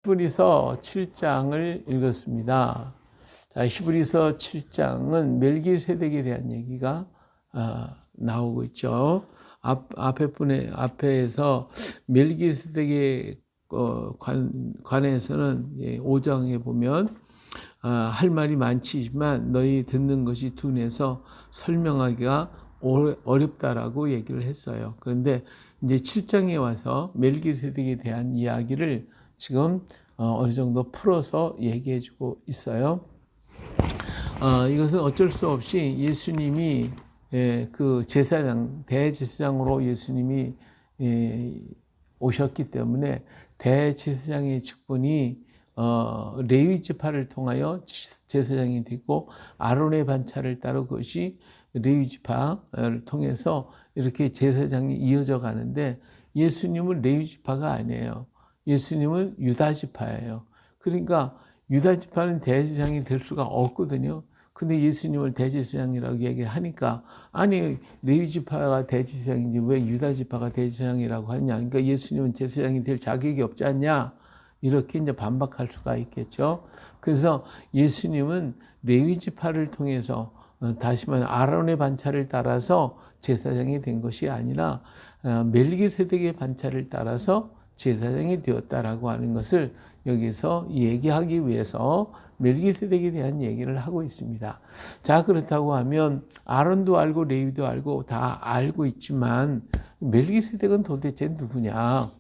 히브리서 7장을 읽었습니다. 자, 히브리서 7장은 멜기세덱에 대한 얘기가 나오고 있죠. 앞에서 멜기세덱에 관해서는 5장에 보면 할 말이 많지만 너희 듣는 것이 둔해서 설명하기가 어렵다라고 얘기를 했어요. 그런데 이제 7장에 와서 멜기세덱에 대한 이야기를 지금 어느 정도 풀어서 얘기해 주고 있어요. 이것은 어쩔 수 없이 예수님이 그 제사장, 대제사장으로 예수님이 오셨기 때문에 대제사장의 직분이 레위 지파를 통하여 제사장이 되고 아론의 반차를 따르고 그것이 레위 지파를 통해서 이렇게 제사장이 이어져 가는데 예수님은 레위 지파가 아니에요. 예수님은 유다 지파예요. 그러니까 유다 지파는 대제사장이 될 수가 없거든요. 근데 예수님을 대제사장이라고 얘기하니까 아니 레위 지파가 대제사장인지 왜 유다 지파가 대제사장이라고 하냐. 그러니까 예수님은 제사장이 될 자격이 없지 않냐. 이렇게 이제 반박할 수가 있겠죠. 그래서 예수님은 레위 지파를 통해서 다시 말해 아론의 반차를 따라서 제사장이 된 것이 아니라 멜기세덱의 반차를 따라서 제사장이 되었다라고 하는 것을 여기서 얘기하기 위해서 멜기세덱에 대한 얘기를 하고 있습니다. 자, 그렇다고 하면 아론도 알고 레위도 알고 다 알고 있지만 멜기세덱은 도대체 누구냐?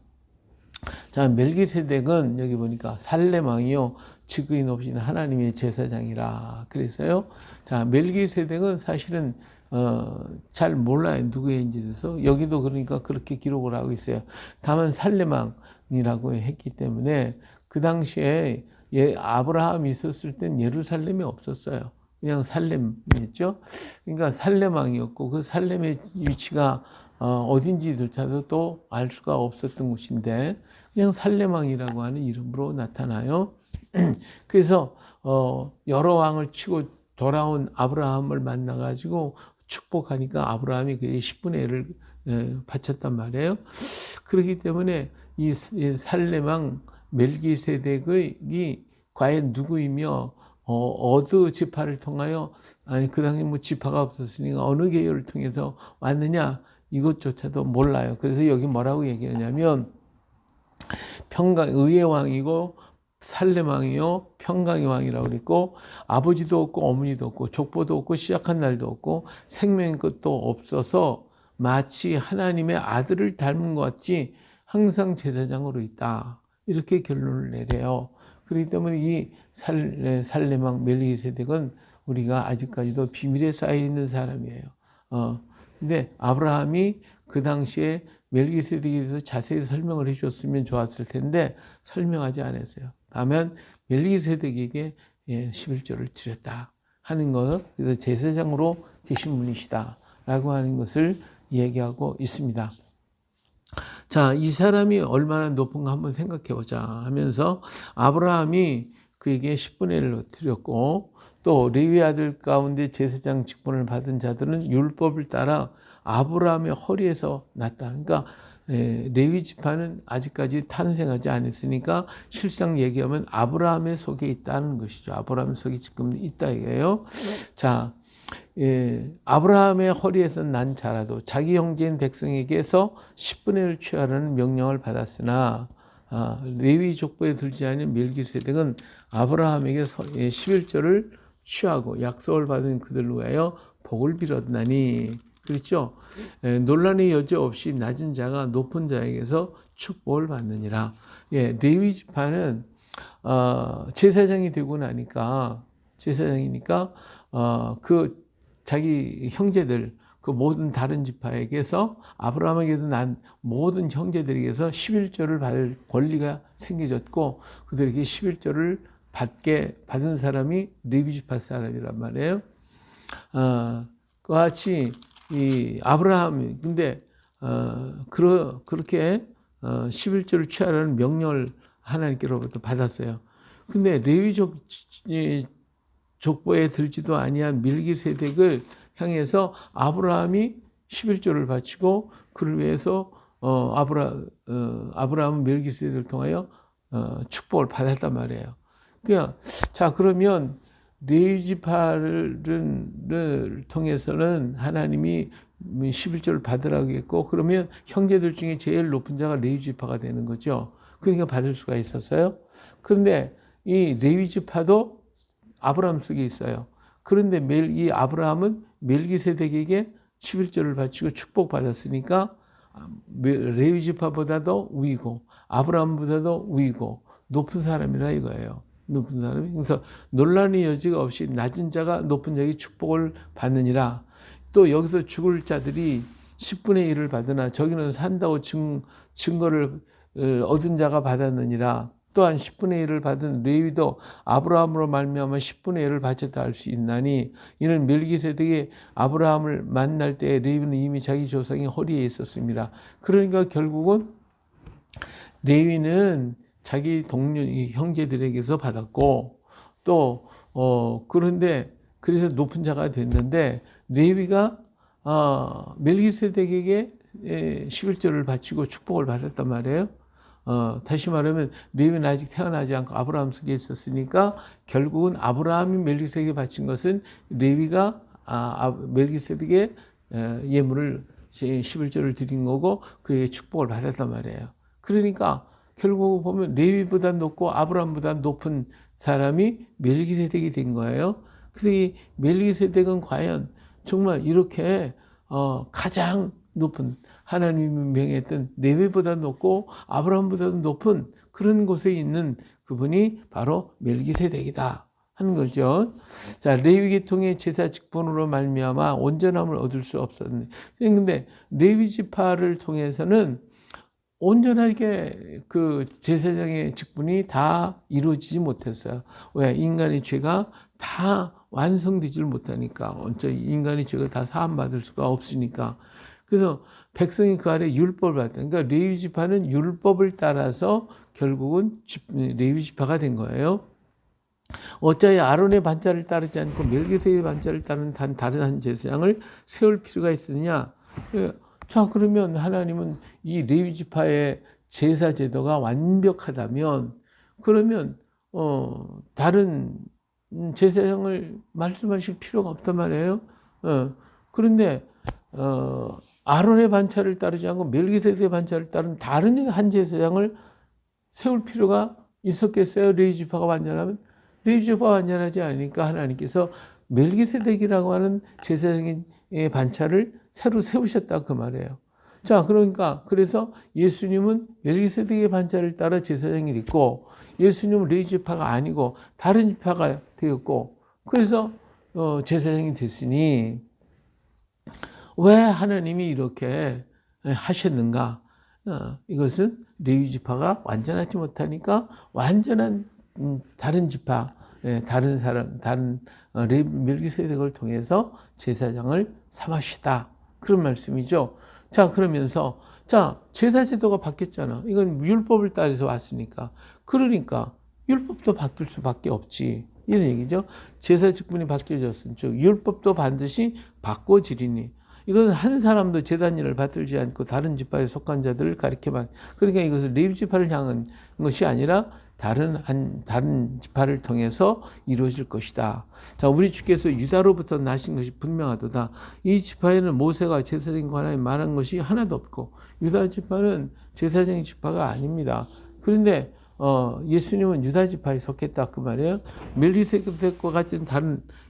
자, 멜기세덱은 여기 보니까 살렘 왕이요 직인 없이는 하나님의 제사장이라 그래서요. 자, 멜기세덱은 사실은 잘 몰라요. 누구인지 대해서. 여기도 그러니까 그렇게 기록을 하고 있어요. 다만 살렘 왕이라고 했기 때문에 그 당시에 아브라함이 있었을 땐 예루살렘이 없었어요. 그냥 살렘이었죠. 그러니까 살렘 왕이었고 그 살렘의 위치가 어딘지조차도 또 알 수가 없었던 곳인데 그냥 살렘 왕이라고 하는 이름으로 나타나요. 그래서 여러 왕을 치고 돌아온 아브라함을 만나가지고 축복하니까 아브라함이 그 10분의 1을 바쳤단 말이에요. 그렇기 때문에 이 살렘 왕 멜기세덱이 과연 누구이며 어느 지파를 통하여 아니 그 당시 뭐 지파가 없었으니까 어느 계열을 통해서 왔느냐 이것조차도 몰라요. 그래서 여기 뭐라고 얘기하냐면 의의 왕이고 살렘 왕이요 평강의 왕이라고 그랬고 아버지도 없고 어머니도 없고 족보도 없고 시작한 날도 없고 생명의 것도 없어서 마치 하나님의 아들을 닮은 것 같이 항상 제사장으로 있다. 이렇게 결론을 내려요. 그렇기 때문에 이 살렘 왕 멜기세덱은 우리가 아직까지도 비밀에 쌓여 있는 사람이에요. 근데 아브라함이 그 당시에 멜기세덱에 대해서 자세히 설명을 해줬으면 좋았을 텐데 설명하지 않았어요. 다만 멜기세덱에게 11조를 드렸다 하는 것, 그래서 제사장으로 계신 분이시다라고 하는 것을 얘기하고 있습니다. 자, 이 사람이 얼마나 높은가 한번 생각해 보자 하면서 아브라함이 그에게 10분의 1로 드렸고 또 레위 아들 가운데 제사장 직분을 받은 자들은 율법을 따라 아브라함의 허리에서 났다. 그러니까 레위 지파는 아직까지 탄생하지 않았으니까 실상 얘기하면 아브라함의 속에 있다는 것이죠. 아브라함의 속에 지금 있다 이거예요. 자, 아브라함의 허리에서 난 자라도 자기 형제인 백성에게서 10분의 1을 취하라는 명령을 받았으나 레위 족보에 들지 않은 멜기세덱은 아브라함에게 11조를 취하고 약속을 받은 그들로 하여 복을 빌었나니 그렇죠. 논란의 여지 없이 낮은 자가 높은 자에게서 축복을 받느니라. 레위 지파는 제사장이 되고 나니까 제사장이니까 그 자기 형제들 그 모든 다른 지파에게서 아브라함에게서 난 모든 형제들에게서 11조를 받을 권리가 생겨졌고 그들에게 11조를 받은 사람이 레위 지파 사람이란 말이에요. 그같이 이 아브라함이 근데 그렇게 11조를 취하라는 명령을 하나님께로부터 받았어요. 근데 레위족 족보에 들지도 아니한 멜기세덱을 향해서 아브라함이 11조를 바치고 그를 위해서 아브라함은 멜기세덱을 통하여 축복을 받았단 말이에요. 자, 그러면 레위 지파를 통해서는 하나님이 11조를 받으라고 했고, 그러면 형제들 중에 제일 높은 자가 레위 지파가 되는 거죠. 그러니까 받을 수가 있었어요. 그런데 이 레위 지파도 아브라함 속에 있어요. 그런데 이 아브라함은 멜기세덱에게 11조를 바치고 축복받았으니까 레위 지파보다도 우위고 아브라함보다도 우위고 높은 사람이라 이거예요. 높은 사람이. 그래서 논란의 여지가 없이 낮은 자가 높은 자에게 축복을 받느니라. 또 여기서 죽을 자들이 10분의 1을 받으나 저기는 산다고 증거를 얻은 자가 받았느니라. 또한 10분의 1을 받은 레위도 아브라함으로 말미암아 10분의 1을 바쳤다 할 수 있나니 이는 멜기세덱이 아브라함을 만날 때 레위는 이미 자기 조상의 허리에 있었습니다. 그러니까 결국은 레위는 자기 동료 형제들에게서 받았고 또 그런데 그래서 높은 자가 됐는데 레위가 멜기세덱에게 11조를 바치고 축복을 받았단 말이에요. 다시 말하면 레위는 아직 태어나지 않고 아브라함 속에 있었으니까 결국은 아브라함이 멜기세덱에게 바친 것은 레위가 멜기세덱의 예물을 11조를 드린 거고 그에게 축복을 받았단 말이에요. 그러니까 결국 보면 레위보다 높고 아브라함보다 높은 사람이 멜기세덱이 된 거예요. 그래서 이 멜기세덱은 과연 정말 이렇게 가장 높은 하나님이 명했던 레위보다 높고 아브라함보다 높은 그런 곳에 있는 그분이 바로 멜기세덱이다 하는 거죠. 자, 레위 계통의 제사 직분으로 말미암아 온전함을 얻을 수 없었는데, 근데 레위 지파를 통해서는 온전하게 그 제사장의 직분이 다 이루어지지 못했어요. 왜? 인간의 죄가 다 완성되질 못하니까. 인간의 죄가 다 사함받을 수가 없으니까. 그래서 백성이 그 아래 율법을 받았다. 그러니까 레위 지파는 율법을 따라서 결국은 레위 지파가 된 거예요. 어찌하여 아론의 반차를 따르지 않고 멜기세덱의 반차를 따르는 다른 한 제사장을 세울 필요가 있으냐? 자, 그러면 하나님은 이 레위 지파의 제사 제도가 완벽하다면 그러면 다른 제사장을 말씀하실 필요가 없단 말이에요. 그런데 아론의 반차를 따르지 않고 멜기세덱의 반차를 따른 다른 한 제사장을 세울 필요가 있었겠어요? 레위 지파가 완전하면? 레위 지파가 완전하지 않으니까 하나님께서 멜기세덱이라고 하는 제사장의 반차를 새로 세우셨다 그 말이에요. 자, 그러니까 그래서 예수님은 멜기세덱의 반차를 따라 제사장이 됐고 예수님은 레위 지파가 아니고 다른 지파가 되었고 그래서 제사장이 됐으니 왜 하나님이 이렇게 하셨는가? 이것은 레위 지파가 완전하지 못하니까 완전한 다른 지파, 다른 사람, 다른 멜기세덱을 통해서 제사장을 삼으시다. 그런 말씀이죠. 자, 그러면서 자, 제사 제도가 바뀌었잖아. 이건 율법을 따라서 왔으니까. 그러니까 율법도 바뀔 수밖에 없지. 이런 얘기죠. 제사 직분이 바뀌어졌은 즉 율법도 반드시 바꿔지리니. 이건 한 사람도 제단일을 받들지 않고 다른 지파에 속한 자들을 가리켜만. 그러니까 이것은 레위 지파를 향한 것이 아니라 다른 지파를 통해서 이루어질 것이다. 자, 우리 주께서 유다로부터 나신 것이 분명하도다. 이 지파에는 모세가 제사장과 관하여 말한 것이 하나도 없고 유다 지파는 제사장의 지파가 아닙니다. 그런데 예수님은 유다 지파에 속했다 그 말이에요. 멜기세덱과 같은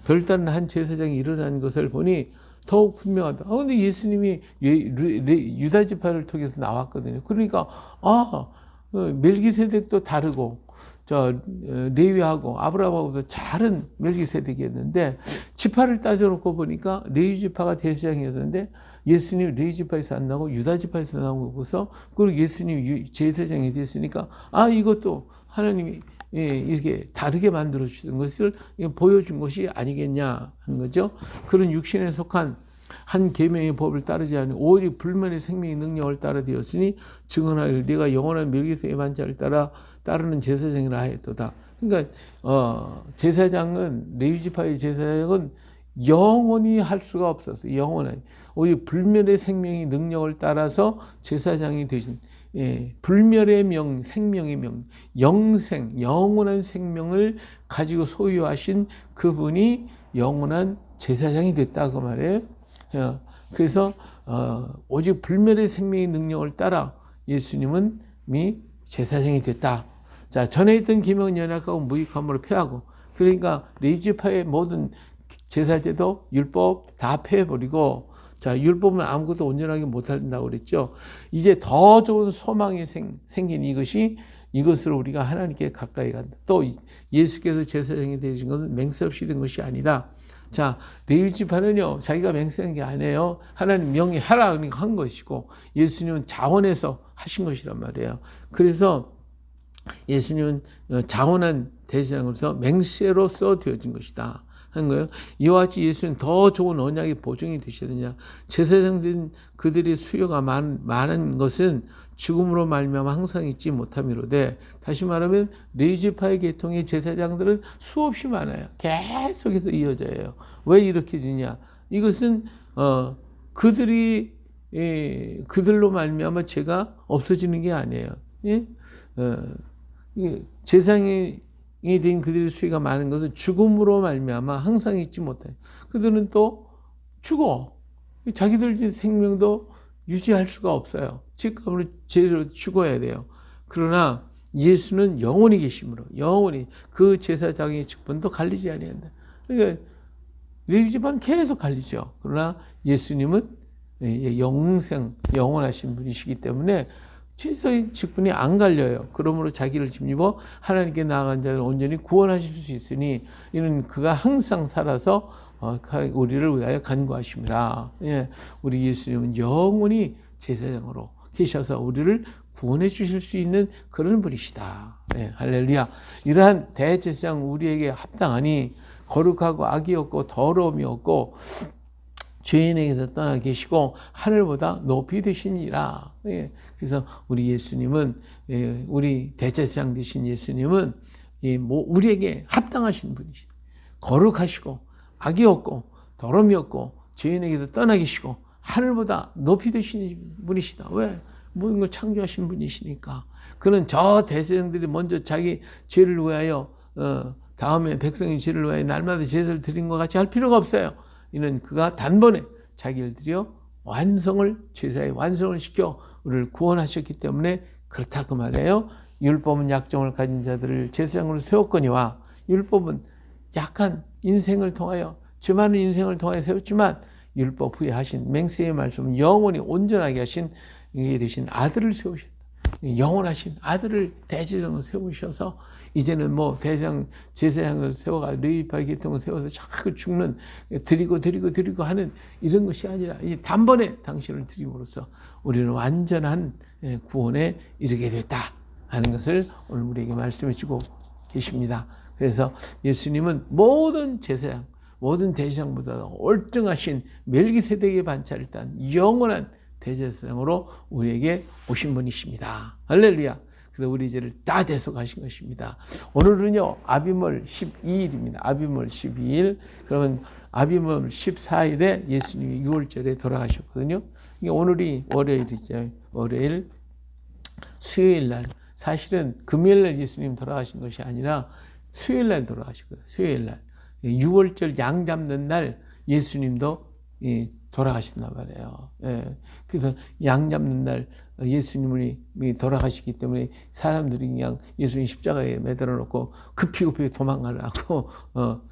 별다른 한 제사장이 일어난 것을 보니 더욱 분명하다. 근데 예수님이 유다 지파를 통해서 나왔거든요. 그러니까 멜기세덱도 다르고 레위하고 아브라함하고도 다른 멜기세덱이었는데 지파를 따져놓고 보니까 레위 지파가 제사장이었는데 예수님 레위 지파에서 안 나오고 유다 지파에서 나오고서 그리고 예수님이 제사장이 됐으니까 이것도 하나님이 이렇게 다르게 만들어 주신 것을 보여준 것이 아니겠냐 하는 거죠. 그런 육신에 속한 한 계명의 법을 따르지 않으니 오직 불면의 생명의 능력을 따라 되었으니 증언하여 네가 영원한 멜기세덱의 반차를 따르는 제사장이라 하였도다. 그러니까 제사장은 레위 지파의 제사장은 영원히 할 수가 없었어요. 영원히 오직 불면의 생명의 능력을 따라서 제사장이 되신 불멸의 명, 생명의 명, 영생, 영원한 생명을 가지고 소유하신 그분이 영원한 제사장이 됐다고 말해요. 그래서 오직 불멸의 생명의 능력을 따라 예수님은 제사장이 됐다. 자, 전에 있던 계명은 연약하고 무익함으로 폐하고, 그러니까 레위지파의 모든 제사제도 율법 다 폐해버리고, 자, 율법은 아무것도 온전하게 못한다고 그랬죠. 이제 더 좋은 소망이 생긴 이것으로 우리가 하나님께 가까이 간다. 또 예수께서 제사장이 되신 것은 맹세 없이 된 것이 아니다. 자, 레위지파는요, 자기가 맹세한 게 아니에요. 하나님 명의하라 그러니까 한 것이고, 예수님은 자원해서 하신 것이란 말이에요. 그래서 예수님은 자원한 대제사장으로서 맹세로서 되어진 것이다 하는 거예요. 이와 같이 예수는 더 좋은 언약의 보증이 되셔야 되냐. 제사장된 그들의 수요가 많은 것은 죽음으로 말미암아 항상 잊지 못함이로되, 다시 말하면 레위지파의 계통의 제사장들은 수없이 많아요. 계속해서 이어져요. 왜 이렇게 되냐. 이것은 그들로 말미암아 죄가 없어지는 게 아니에요. 예? 제사장이 된 그들의 수위가 많은 것은 죽음으로 말미암아 항상 잊지 못해요. 그들은 또 죽어. 자기들 생명도 유지할 수가 없어요. 직감으로 죄로 죽어야 돼요. 그러나 예수는 영원히 계심으로 영원히 그 제사장의 직분도 갈리지 아니한다. 그러니까 레위지파는 계속 갈리죠. 그러나 예수님은 영원하신 분이시기 때문에 제사의 직분이 안 갈려요. 그러므로 자기를 힘입어 하나님께 나아간 자를 온전히 구원하실 수 있으니 이는 그가 항상 살아서 우리를 위하여 간구하심이라. 우리 예수님은 영원히 제사장으로 계셔서 우리를 구원해 주실 수 있는 그런 분이시다. 할렐루야. 이러한 대제사장 우리에게 합당하니 거룩하고 악이 없고 더러움이 없고 죄인에게서 떠나 계시고 하늘보다 높이 되시니라. 그래서 우리 예수님은, 우리 대제사장 되신 예수님은 우리에게 합당하신 분이시다. 거룩하시고 악이 없고 더러움이 없고 죄인에게서 떠나 계시고 하늘보다 높이 되시는 분이시다. 왜? 모든 걸 창조하신 분이시니까. 그는 저 대제사장들이 먼저 자기 죄를 위하여 다음에 백성의 죄를 위하여 날마다 제사를 드린 것 같이 할 필요가 없어요. 이는 그가 단번에 자기를 들여 제사의 완성을 시켜 우리를 구원하셨기 때문에 그렇다 그 말이에요. 율법은 약점을 가진 자들을 제사장으로 세웠거니와, 율법은 약한 인생을 통하여, 죄 많은 인생을 통하여 세웠지만 율법 후에 하신 맹세의 말씀은 영원히 온전하게 하신 이게 되신 아들을 세우셨다. 영원하신 아들을 대제사장으로 세우셔서 이제는 제사장을 세워가 레위파의 계통을 세워서 자꾸 죽는 드리고 하는 이런 것이 아니라 이 단번에 당신을 드림으로써 우리는 완전한 구원에 이르게 됐다 하는 것을 오늘 우리에게 말씀해 주고 계십니다. 그래서 예수님은 모든 제사장, 모든 대제사장보다 월등하신 멜기세덱의 반차를 딴 영원한 대제사장으로 우리에게 오신 분이십니다. 할렐루야. 그래서 우리 죄를 다 대속하신 것입니다. 오늘은요, 아비몰 12일입니다. 아비몰 12일. 그러면 아비몰 14일에 예수님이 6월절에 돌아가셨거든요. 오늘이 월요일이죠. 월요일, 수요일 날. 사실은 금요일 날 예수님 돌아가신 것이 아니라 수요일 날 돌아가셨거든요. 수요일 날. 6월절 양 잡는 날 예수님도 돌아가신단 말이에요. 그래서 양 잡는 날 예수님이 돌아가시기 때문에 사람들이 그냥 예수님 십자가에 매달아 놓고 급히 도망가려고,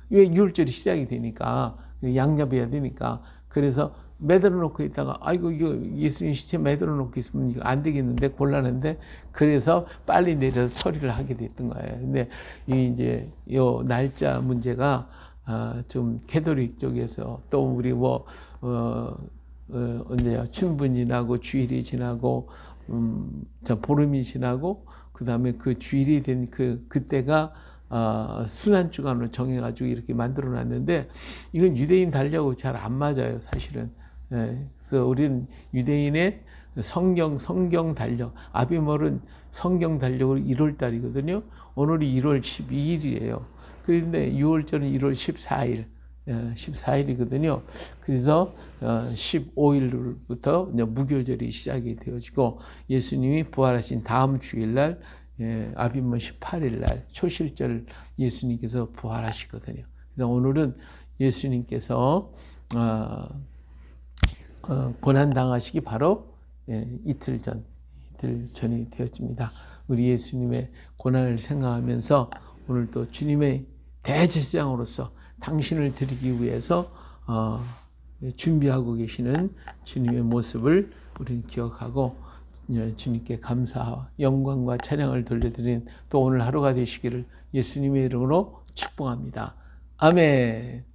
왜 6월절이 시작이 되니까, 양 잡아야 되니까. 그래서 매달아 놓고 있다가, 아이고, 이거 예수님 시체 매달아 놓고 있으면 이거 안 되겠는데, 곤란한데, 그래서 빨리 내려서 처리를 하게 됐던 거예요. 근데 요 날짜 문제가 좀 캐톨릭 쪽에서 또 우리 언제야 춘분이 지나고 주일이 지나고 보름이 지나고 그 다음에 그 주일이 된 그때가 순환 주간으로 정해가지고 이렇게 만들어놨는데 이건 유대인 달력하고 잘 안 맞아요, 사실은. 그래서 우리는 유대인의 성경 달력, 아비몰은 성경 달력으로 1월 달이거든요. 오늘이 1월 12일이에요. 그런데 6월절은 1월 14일. 14일이거든요. 그래서 15일부터 무교절이 시작이 되어지고 예수님이 부활하신 다음 주일날 아빈문 18일날 초실절 예수님께서 부활하시거든요. 그래서 오늘은 예수님께서 고난당하시기 바로 이틀 전이 되었습니다. 우리 예수님의 고난을 생각하면서 오늘도 주님의 대제사장으로서 당신을 드리기 위해서 준비하고 계시는 주님의 모습을 우리는 기억하고 주님께 감사와 영광과 찬양을 돌려드리는 또 오늘 하루가 되시기를 예수님의 이름으로 축복합니다. 아멘.